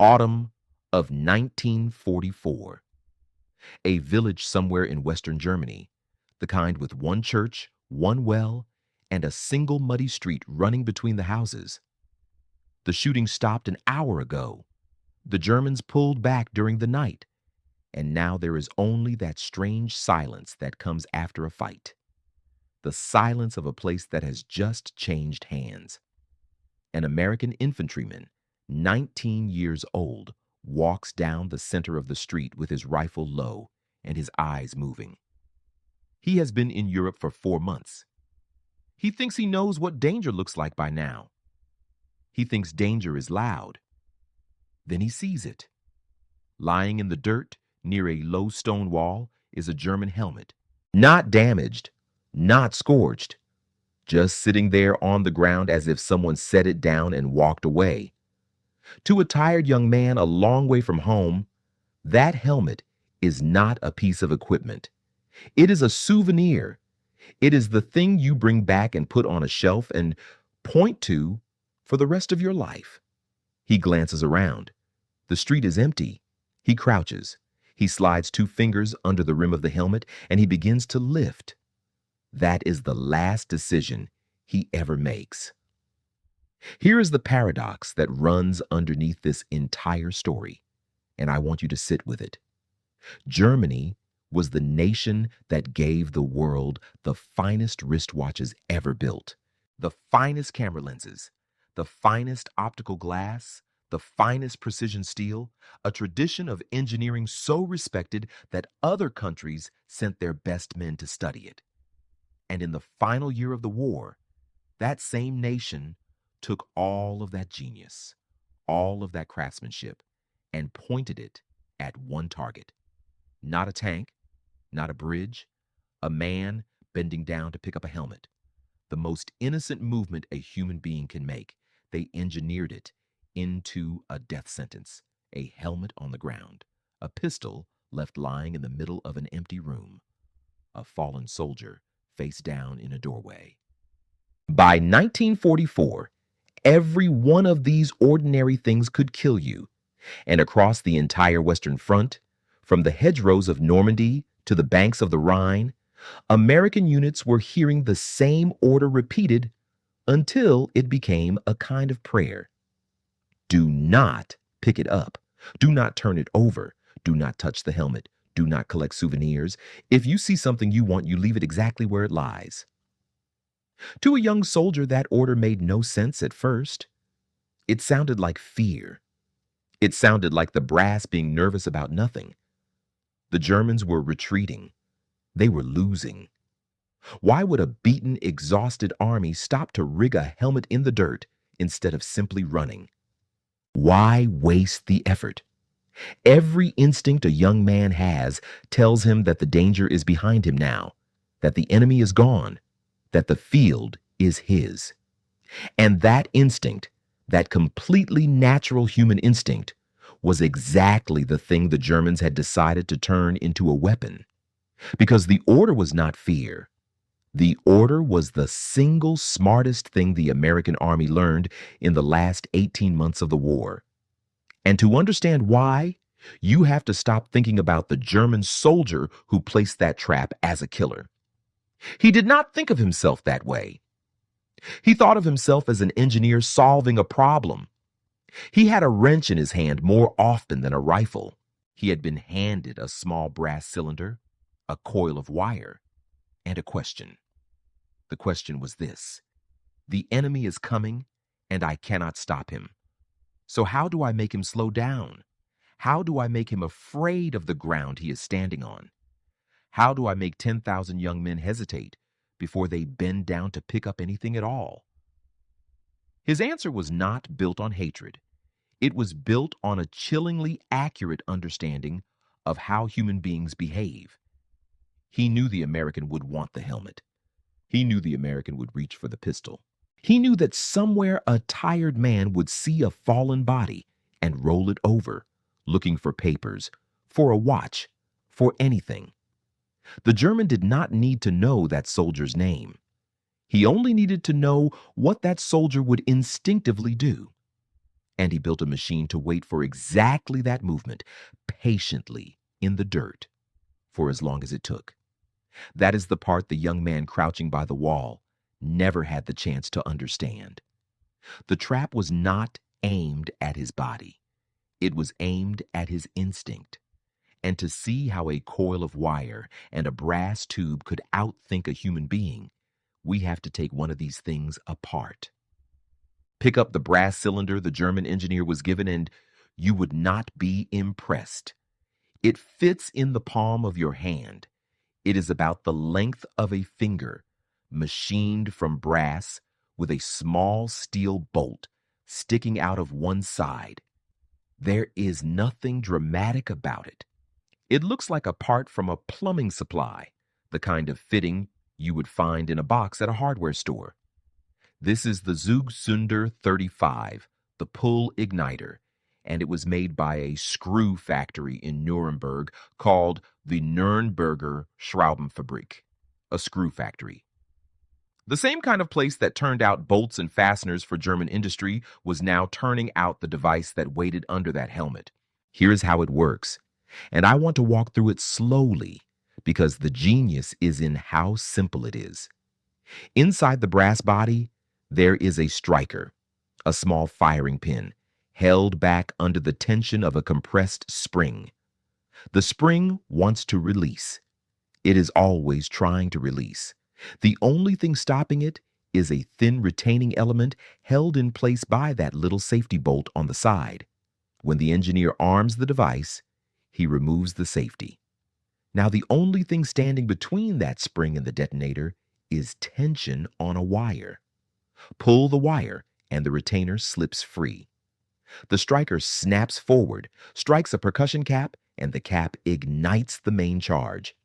Autumn of 1944. A village somewhere in Western Germany, the kind with one church, one well, and a single muddy street running between the houses. The shooting stopped an hour ago. The Germans pulled back during the night, and now there is only that strange silence that comes after a fight. The silence of a place that has just changed hands. An American infantryman, 19 years old, walks down the center of the street with his rifle low and his eyes moving. He has been in Europe for 4 months. He thinks he knows what danger looks like by now. He thinks danger is loud. Then he sees it. Lying in the dirt near a low stone wall is a German helmet. Not damaged, not scorched, just sitting there on the ground as if someone set it down and walked away. To a tired young man a long way from home, that helmet is not a piece of equipment. It is a souvenir. It is the thing you bring back and put on a shelf and point to for the rest of your life. He glances around. The street is empty. He crouches. He slides 2 fingers under the rim of the helmet and he begins to lift. That is the last decision he ever makes. Here is the paradox that runs underneath this entire story, and I want you to sit with it. Germany was the nation that gave the world the finest wristwatches ever built, the finest camera lenses, the finest optical glass, the finest precision steel, a tradition of engineering so respected that other countries sent their best men to study it. And in the final year of the war, that same nation took all of that genius, all of that craftsmanship, and pointed it at one target. Not a tank, not a bridge, a man bending down to pick up a helmet. The most innocent movement a human being can make. They engineered it into a death sentence. A helmet on the ground, a pistol left lying in the middle of an empty room, a fallen soldier face down in a doorway. By 1944, every one of these ordinary things could kill you. And across the entire Western Front, from the hedgerows of Normandy to the banks of the Rhine, American units were hearing the same order repeated until it became a kind of prayer. Do not pick it up. Do not turn it over. Do not touch the helmet. Do not collect souvenirs. If you see something you want, you leave it exactly where it lies. To a young soldier, that order made no sense at first. It sounded like fear. It sounded like the brass being nervous about nothing. The Germans were retreating. They were losing. Why would a beaten, exhausted army stop to rig a helmet in the dirt instead of simply running? Why waste the effort? Every instinct a young man has tells him that the danger is behind him now, that the enemy is gone, that the field is his. And that instinct, that completely natural human instinct, was exactly the thing the Germans had decided to turn into a weapon. Because the order was not fear. The order was the single smartest thing the American army learned in the last 18 months of the war. And to understand why, you have to stop thinking about the German soldier who placed that trap as a killer. He did not think of himself that way. He thought of himself as an engineer solving a problem. He had a wrench in his hand more often than a rifle. He had been handed a small brass cylinder, a coil of wire, and a question. The question was this: the enemy is coming, and I cannot stop him. So how do I make him slow down? How do I make him afraid of the ground he is standing on? How do I make 10,000 young men hesitate before they bend down to pick up anything at all? His answer was not built on hatred. It was built on a chillingly accurate understanding of how human beings behave. He knew the American would want the helmet. He knew the American would reach for the pistol. He knew that somewhere a tired man would see a fallen body and roll it over, looking for papers, for a watch, for anything. The German did not need to know that soldier's name. He only needed to know what that soldier would instinctively do. And he built a machine to wait for exactly that movement, patiently in the dirt, for as long as it took. That is the part the young man crouching by the wall never had the chance to understand. The trap was not aimed at his body. It was aimed at his instinct. And to see how a coil of wire and a brass tube could outthink a human being, we have to take one of these things apart. Pick up the brass cylinder the German engineer was given, and you would not be impressed. It fits in the palm of your hand. It is about the length of a finger, machined from brass with a small steel bolt sticking out of one side. There is nothing dramatic about it. It looks like a part from a plumbing supply, the kind of fitting you would find in a box at a hardware store. This is the Zugsünder 35, the pull igniter, and it was made by a screw factory in Nuremberg called the Nürnberger Schraubenfabrik, a screw factory. The same kind of place that turned out bolts and fasteners for German industry was now turning out the device that waited under that helmet. Here is how it works, and I want to walk through it slowly because the genius is in how simple it is. Inside the brass body, there is a striker, a small firing pin, held back under the tension of a compressed spring. The spring wants to release. It is always trying to release. The only thing stopping it is a thin retaining element held in place by that little safety bolt on the side. When the engineer arms the device, he removes the safety. Now, the only thing standing between that spring and the detonator is tension on a wire. Pull the wire, and the retainer slips free. The striker snaps forward, strikes a percussion cap, and the cap ignites the main charge.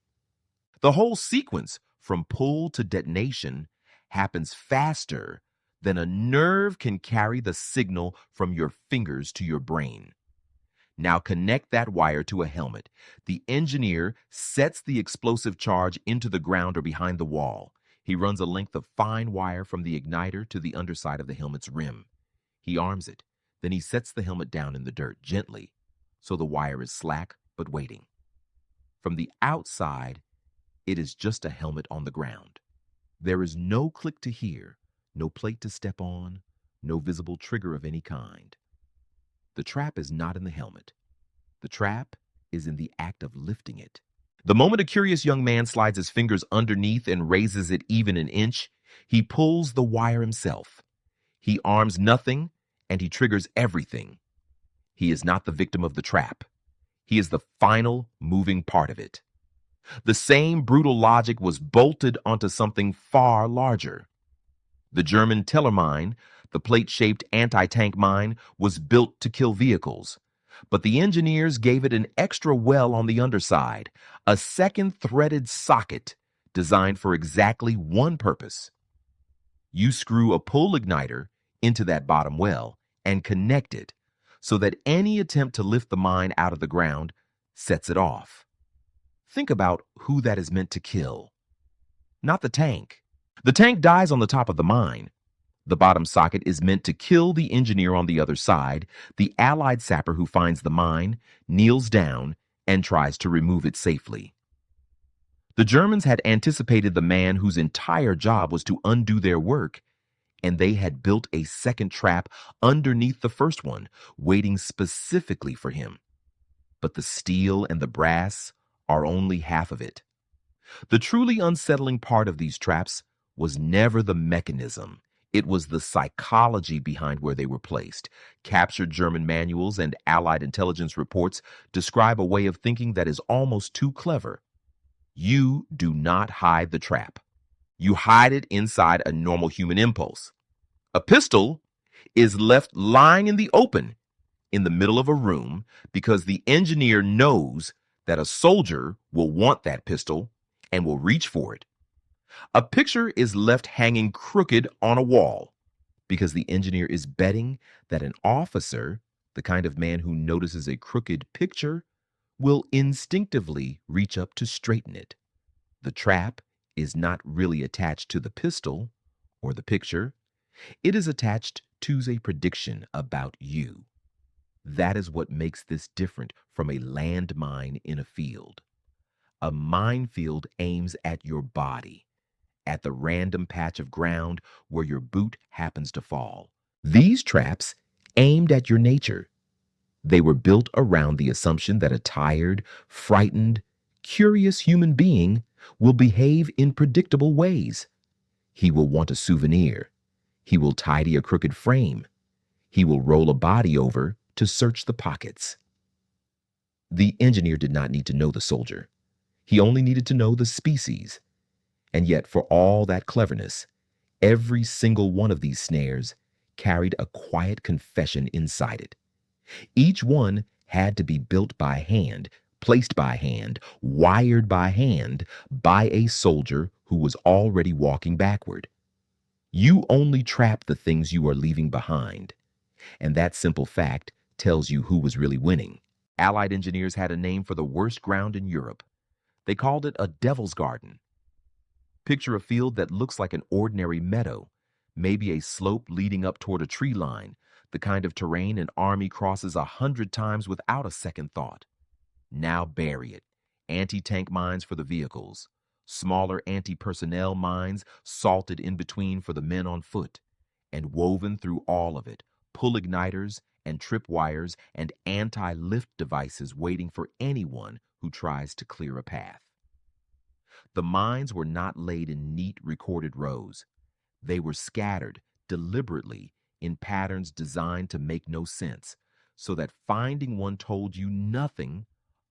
The whole sequence, from pull to detonation, happens faster than a nerve can carry the signal from your fingers to your brain. Now connect that wire to a helmet. The engineer sets the explosive charge into the ground or behind the wall. He runs a length of fine wire from the igniter to the underside of the helmet's rim. He arms it. Then he sets the helmet down in the dirt gently, so the wire is slack but waiting. From the outside, it is just a helmet on the ground. There is no click to hear, no plate to step on, no visible trigger of any kind. The trap is not in the helmet. The trap is in the act of lifting it. The moment a curious young man slides his fingers underneath and raises it even an inch, he pulls the wire himself. He arms nothing, and he triggers everything. He is not the victim of the trap. He is the final moving part of it. The same brutal logic was bolted onto something far larger. The German Teller mine, the plate-shaped anti-tank mine, was built to kill vehicles. But the engineers gave it an extra well on the underside, a second threaded socket designed for exactly one purpose. You screw a pull igniter into that bottom well and connect it so that any attempt to lift the mine out of the ground sets it off. Think about who that is meant to kill. Not the tank. The tank dies on the top of the mine. The bottom socket is meant to kill the engineer on the other side, the Allied sapper who finds the mine, kneels down, and tries to remove it safely. The Germans had anticipated the man whose entire job was to undo their work, and they had built a second trap underneath the first one, waiting specifically for him. But the steel and the brass are only half of it. The truly unsettling part of these traps was never the mechanism. It was the psychology behind where they were placed. Captured German manuals and Allied intelligence reports describe a way of thinking that is almost too clever. You do not hide the trap. You hide it inside a normal human impulse. A pistol is left lying in the open in the middle of a room because the engineer knows that a soldier will want that pistol and will reach for it. A picture is left hanging crooked on a wall because the engineer is betting that an officer, the kind of man who notices a crooked picture, will instinctively reach up to straighten it. The trap is not really attached to the pistol or the picture. It is attached choose a prediction about you. That is what makes this different from a landmine in a field. A minefield aims at your body, at the random patch of ground where your boot happens to fall. These traps aimed at your nature. They were built around the assumption that a tired, frightened, curious human being will behave in predictable ways. He will want a souvenir. He will tidy a crooked frame. He will roll a body over to search the pockets. The engineer did not need to know the soldier. He only needed to know the species. And yet, for all that cleverness, every single one of these snares carried a quiet confession inside it. Each one had to be built by hand, placed by hand, wired by hand, by a soldier who was already walking backward. You only trap the things you are leaving behind. And that simple fact tells you who was really winning. Allied engineers had a name for the worst ground in Europe. They called it a devil's garden. Picture a field that looks like an ordinary meadow, maybe a slope leading up toward a tree line, the kind of terrain an army crosses 100 times without a second thought. Now bury it. Anti-tank mines for the vehicles, smaller anti-personnel mines salted in between for the men on foot, and woven through all of it, pull igniters and tripwires and anti-lift devices waiting for anyone who tries to clear a path. The mines were not laid in neat recorded rows. They were scattered deliberately in patterns designed to make no sense, so that finding one told you nothing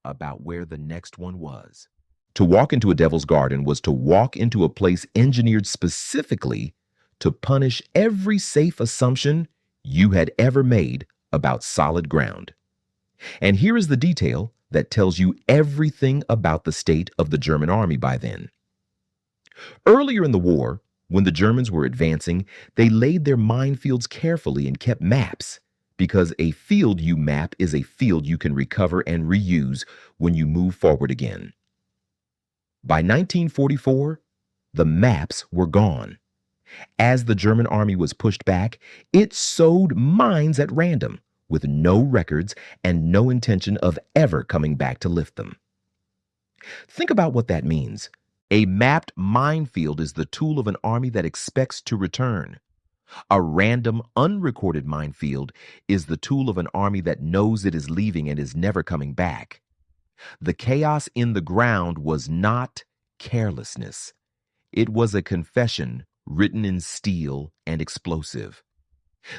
about where the next one was. To walk into a devil's garden was to walk into a place engineered specifically to punish every safe assumption you had ever made about solid ground. And here is the detail that tells you everything about the state of the German army by then. Earlier in the war, when the Germans were advancing, they laid their minefields carefully and kept maps, because a field you map is a field you can recover and reuse when you move forward again. By 1944, the maps were gone. As the German army was pushed back, it sowed mines at random, with no records and no intention of ever coming back to lift them. Think about what that means. A mapped minefield is the tool of an army that expects to return. A random, unrecorded minefield is the tool of an army that knows it is leaving and is never coming back. The chaos in the ground was not carelessness. It was a confession written in steel and explosive.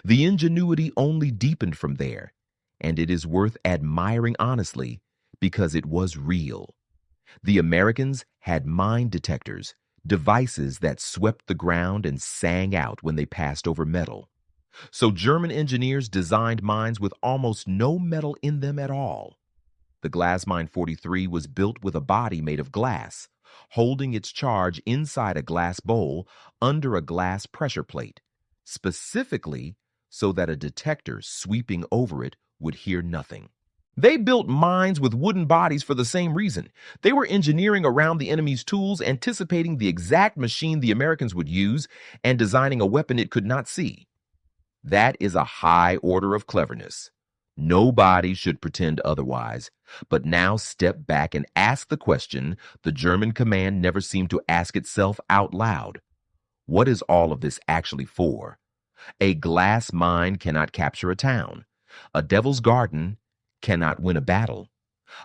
The ingenuity only deepened from there, and it is worth admiring honestly because it was real. The Americans had mine detectors, devices that swept the ground and sang out when they passed over metal. So German engineers designed mines with almost no metal in them at all. The glass mine 43 was built with a body made of glass, holding its charge inside a glass bowl under a glass pressure plate, specifically so that a detector sweeping over it would hear nothing. They built mines with wooden bodies for the same reason. They were engineering around the enemy's tools, anticipating the exact machine the Americans would use, and designing a weapon it could not see. That is a high order of cleverness. Nobody should pretend otherwise. But now step back and ask the question the German command never seemed to ask itself out loud. What is all of this actually for? A glass mine cannot capture a town. A devil's garden cannot win a battle.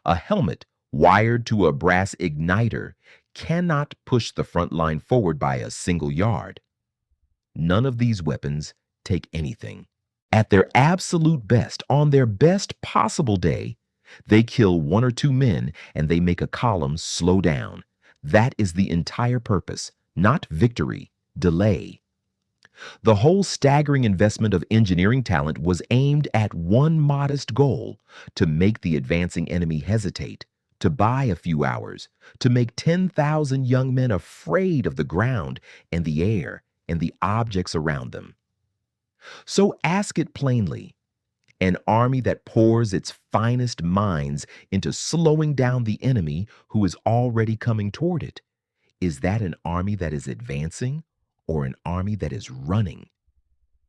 A helmet wired to a brass igniter cannot push the front line forward by a single yard. None of these weapons take anything. At their absolute best, on their best possible day, they kill 1 or 2 men and they make a column slow down. That is the entire purpose, not victory, delay. The whole staggering investment of engineering talent was aimed at one modest goal: to make the advancing enemy hesitate, to buy a few hours, to make 10,000 young men afraid of the ground and the air and the objects around them. So ask it plainly. An army that pours its finest minds into slowing down the enemy who is already coming toward it, is that an army that is advancing or an army that is running?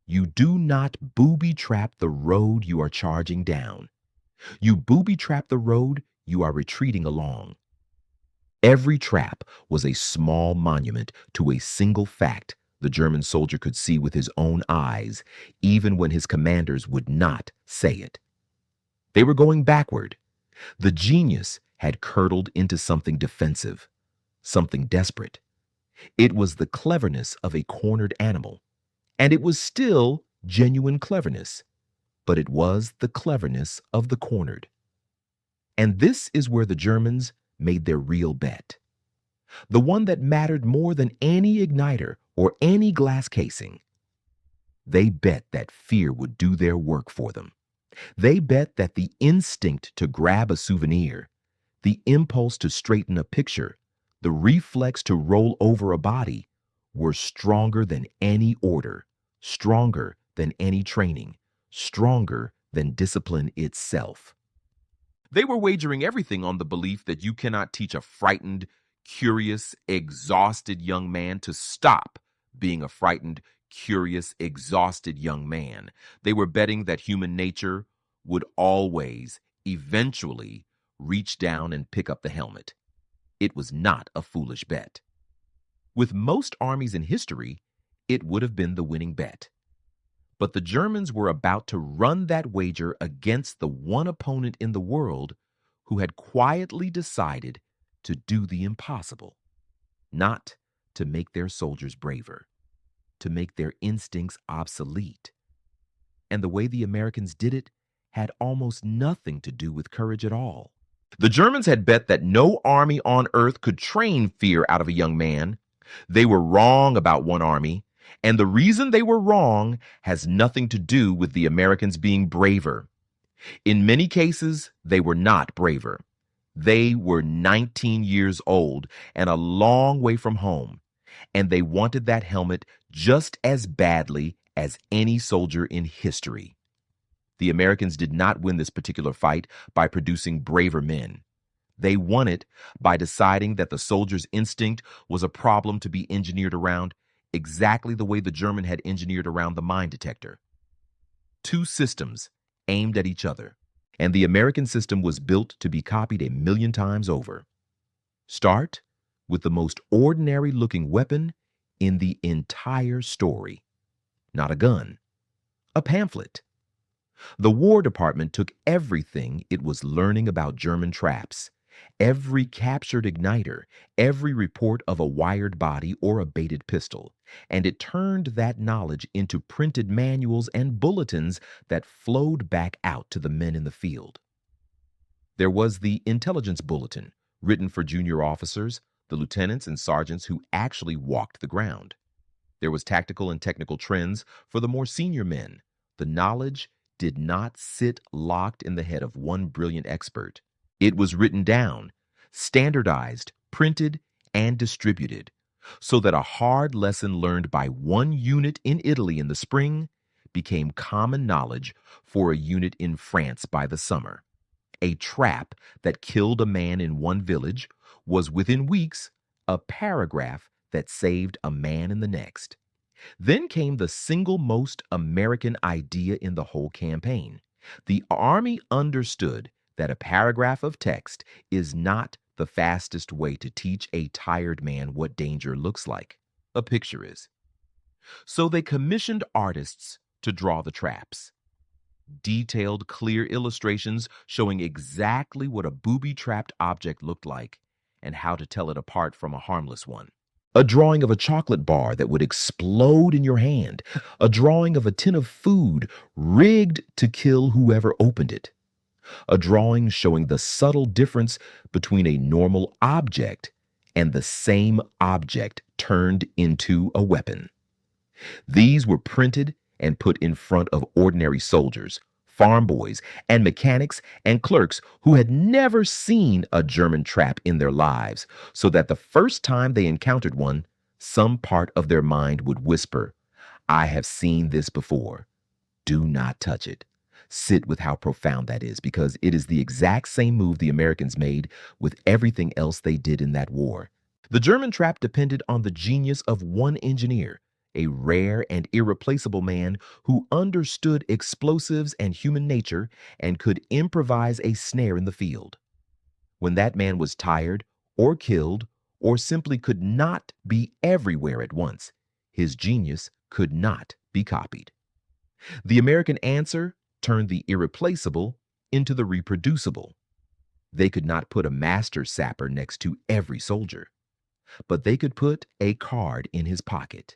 You do not booby-trap the road you are charging down. You booby-trap the road you are retreating along. Every trap was a small monument to a single fact the German soldier could see with his own eyes, even when his commanders would not say it. They were going backward. The genius had curdled into something defensive, something desperate. It was the cleverness of a cornered animal, and it was still genuine cleverness, but it was the cleverness of the cornered. And this is where the Germans made their real bet. The one that mattered more than any igniter or any glass casing. They bet that fear would do their work for them. They bet that the instinct to grab a souvenir, the impulse to straighten a picture, the reflex to roll over a body were stronger than any order, stronger than any training, stronger than discipline itself. They were wagering everything on the belief that you cannot teach a frightened, curious, exhausted young man to stop being a frightened, curious, exhausted young man. They were betting that human nature would always, eventually, reach down and pick up the helmet. It was not a foolish bet. With most armies in history, it would have been the winning bet. But the Germans were about to run that wager against the one opponent in the world who had quietly decided to do the impossible, not to make their soldiers braver, to make their instincts obsolete. And the way the Americans did it had almost nothing to do with courage at all. The Germans had bet that no army on earth could train fear out of a young man. They were wrong about one army, and the reason they were wrong has nothing to do with the Americans being braver. In many cases, they were not braver. They were 19 years old and a long way from home, and they wanted that helmet just as badly as any soldier in history. The Americans did not win this particular fight by producing braver men. They won it by deciding that the soldier's instinct was a problem to be engineered around exactly the way the German had engineered around the mine detector. Two systems aimed at each other, and the American system was built to be copied 1,000,000 times over. Start with the most ordinary-looking weapon in the entire story. Not a gun, a pamphlet. The War Department took everything it was learning about German traps, every captured igniter, every report of a wired body or a baited pistol, and it turned that knowledge into printed manuals and bulletins that flowed back out to the men in the field. There was the intelligence bulletin, written for junior officers, the lieutenants and sergeants who actually walked the ground. There was tactical and technical trends for the more senior men. The knowledge did not sit locked in the head of one brilliant expert. It was written down, standardized, printed, and distributed, so that a hard lesson learned by one unit in Italy in the spring became common knowledge for a unit in France by the summer. A trap that killed a man in one village was within weeks a paragraph that saved a man in the next. Then came the single most American idea in the whole campaign. The Army understood that a paragraph of text is not the fastest way to teach a tired man what danger looks like. A picture is. So they commissioned artists to draw the traps. Detailed, clear illustrations showing exactly what a booby-trapped object looked like and how to tell it apart from a harmless one. A drawing of a chocolate bar that would explode in your hand. A drawing of a tin of food rigged to kill whoever opened it. A drawing showing the subtle difference between a normal object and the same object turned into a weapon. These were printed and put in front of ordinary soldiers, farm boys, and mechanics and clerks who had never seen a German trap in their lives, so that the first time they encountered one, some part of their mind would whisper, "I have seen this before. Do not touch it." Sit with how profound that is, because it is the exact same move the Americans made with everything else they did in that war. The German trap depended on the genius of one engineer, a rare and irreplaceable man who understood explosives and human nature and could improvise a snare in the field. When that man was tired or killed or simply could not be everywhere at once, his genius could not be copied. The American answer turned the irreplaceable into the reproducible. They could not put a master sapper next to every soldier, but they could put a card in his pocket.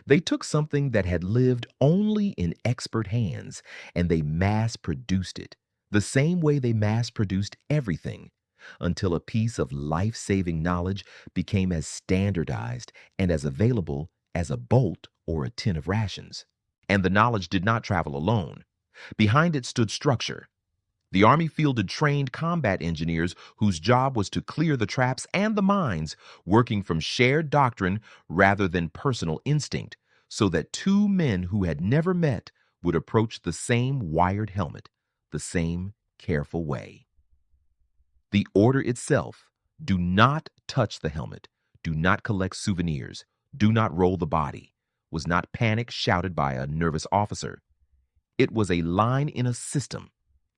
They took something that had lived only in expert hands and they mass produced it, the same way they mass produced everything, until a piece of life saving knowledge became as standardized and as available as a bolt or a tin of rations. And the knowledge did not travel alone. Behind it stood structure. The Army fielded trained combat engineers whose job was to clear the traps and the mines, working from shared doctrine rather than personal instinct, so that two men who had never met would approach the same wired helmet, the same careful way. The order itself: do not touch the helmet, do not collect souvenirs, do not roll the body, was not panic shouted by a nervous officer. It was a line in a system.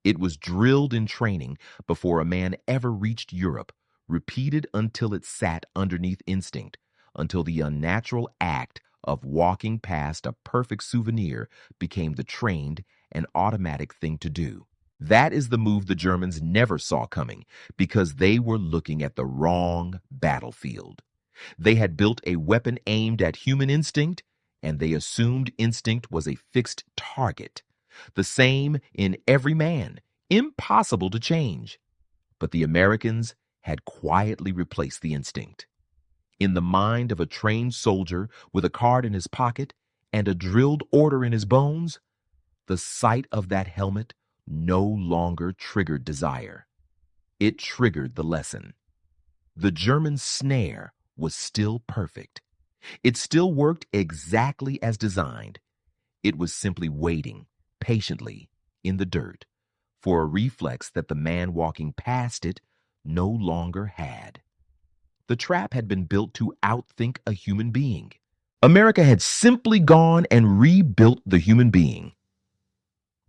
It was drilled in training before a man ever reached Europe, repeated until it sat underneath instinct, until the unnatural act of walking past a perfect souvenir became the trained and automatic thing to do. That is the move the Germans never saw coming because they were looking at the wrong battlefield. They had built a weapon aimed at human instinct, and they assumed instinct was a fixed target, the same in every man, impossible to change. But the Americans had quietly replaced the instinct. In the mind of a trained soldier with a card in his pocket and a drilled order in his bones, the sight of that helmet no longer triggered desire. It triggered the lesson. The German snare was still perfect. It still worked exactly as designed. It was simply waiting patiently in the dirt for a reflex that the man walking past it no longer had. The trap had been built to outthink a human being. America had simply gone and rebuilt the human being.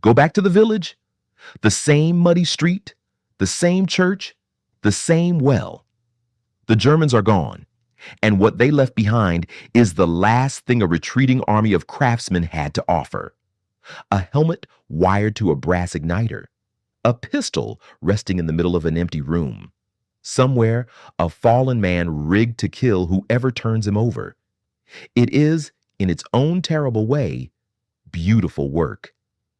Go back to the village, the same muddy street, the same church, the same well. The Germans are gone, and what they left behind is the last thing a retreating army of craftsmen had to offer: a helmet wired to a brass igniter, a pistol resting in the middle of an empty room, somewhere a fallen man rigged to kill whoever turns him over. It is, in its own terrible way, beautiful work,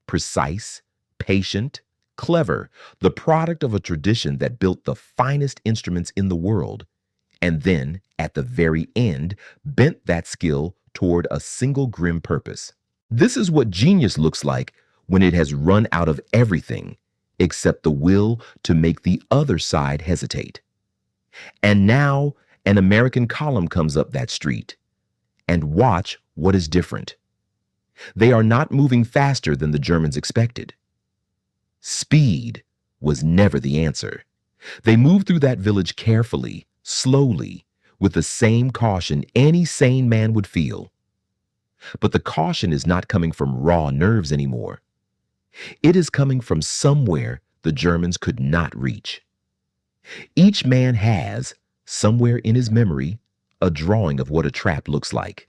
precise, patient, clever, the product of a tradition that built the finest instruments in the world, and then, at the very end, bent that skill toward a single grim purpose. This is what genius looks like when it has run out of everything except the will to make the other side hesitate. And now an American column comes up that street. And watch what is different. They are not moving faster than the Germans expected. Speed was never the answer. They moved through that village carefully, slowly, with the same caution any sane man would feel. But the caution is not coming from raw nerves anymore. It is coming from somewhere the Germans could not reach. Each man has, somewhere in his memory, a drawing of what a trap looks like.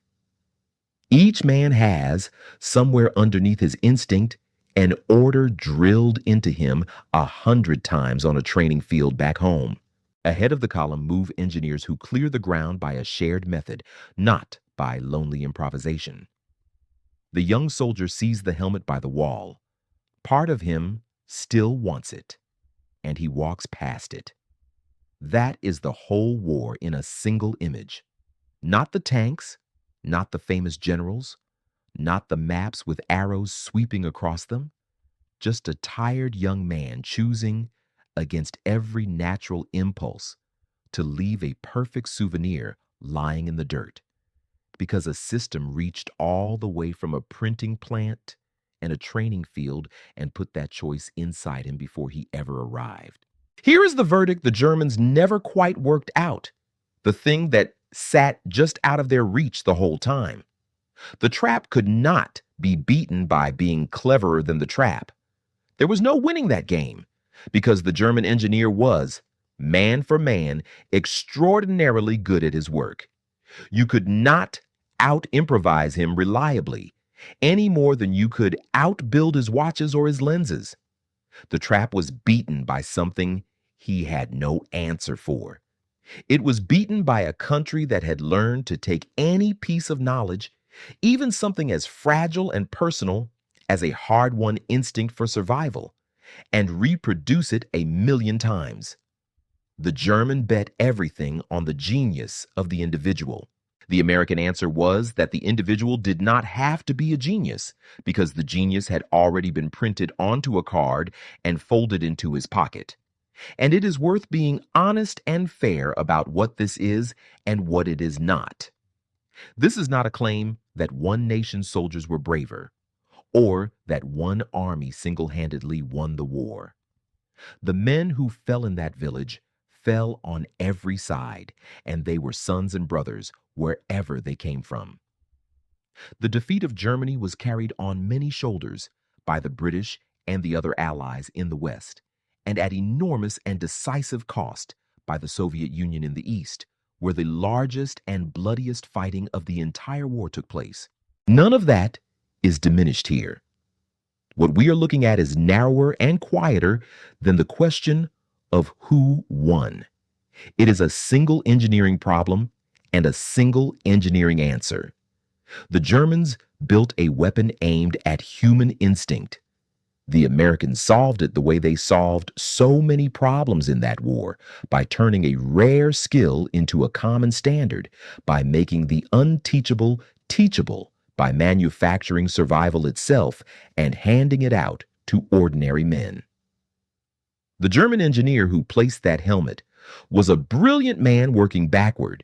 Each man has, somewhere underneath his instinct, an order drilled into him 100 times on a training field back home. Ahead of the column move engineers who clear the ground by a shared method, not by lonely improvisation. The young soldier sees the helmet by the wall. Part of him still wants it, and he walks past it. That is the whole war in a single image. Not the tanks, not the famous generals, not the maps with arrows sweeping across them. Just a tired young man choosing, against every natural impulse, to leave a perfect souvenir lying in the dirt, because a system reached all the way from a printing plant and a training field and put that choice inside him before he ever arrived. Here is the verdict the Germans never quite worked out, the thing that sat just out of their reach the whole time. The trap could not be beaten by being cleverer than the trap. There was no winning that game because the German engineer was, man for man, extraordinarily good at his work. You could not out improvise him reliably any more than you could outbuild his watches or his lenses. The trap was beaten by something he had no answer for. It was beaten by a country that had learned to take any piece of knowledge, even something as fragile and personal as a hard-won instinct for survival, and reproduce it a million times. The German bet everything on the genius of the individual. The American answer was that the individual did not have to be a genius because the genius had already been printed onto a card and folded into his pocket. And it is worth being honest and fair about what this is and what it is not. This is not a claim that one nation's soldiers were braver or that one army single-handedly won the war. The men who fell in that village fell on every side, and they were sons and brothers wherever they came from. The defeat of Germany was carried on many shoulders by the British and the other allies in the West, and at enormous and decisive cost by the Soviet Union in the East, where the largest and bloodiest fighting of the entire war took place. None of that is diminished here. What we are looking at is narrower and quieter than the question of who won. It is a single engineering problem and a single engineering answer. The Germans built a weapon aimed at human instinct. The Americans solved it the way they solved so many problems in that war, by turning a rare skill into a common standard, by making the unteachable teachable, by manufacturing survival itself and handing it out to ordinary men. The German engineer who placed that helmet was a brilliant man working backward,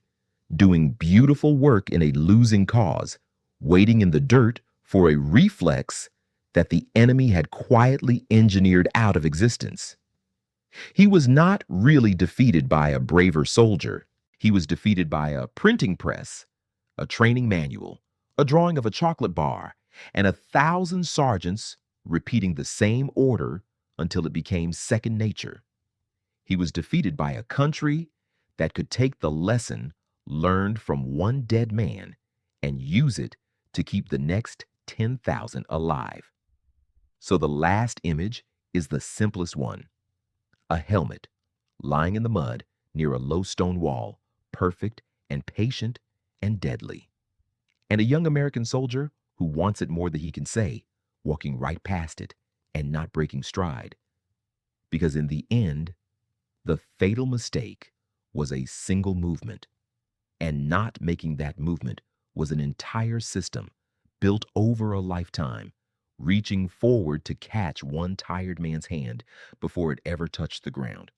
doing beautiful work in a losing cause, waiting in the dirt for a reflex that the enemy had quietly engineered out of existence. He was not really defeated by a braver soldier. He was defeated by a printing press, a training manual, a drawing of a chocolate bar, and 1,000 sergeants repeating the same order until it became second nature. He was defeated by a country that could take the lesson learned from one dead man and use it to keep the next 10,000 alive. So the last image is the simplest one. A helmet lying in the mud near a low stone wall, perfect and patient and deadly. And a young American soldier who wants it more than he can say, walking right past it and not breaking stride. Because in the end, the fatal mistake was a single movement, and not making that movement was an entire system built over a lifetime, reaching forward to catch one tired man's hand before it ever touched the ground.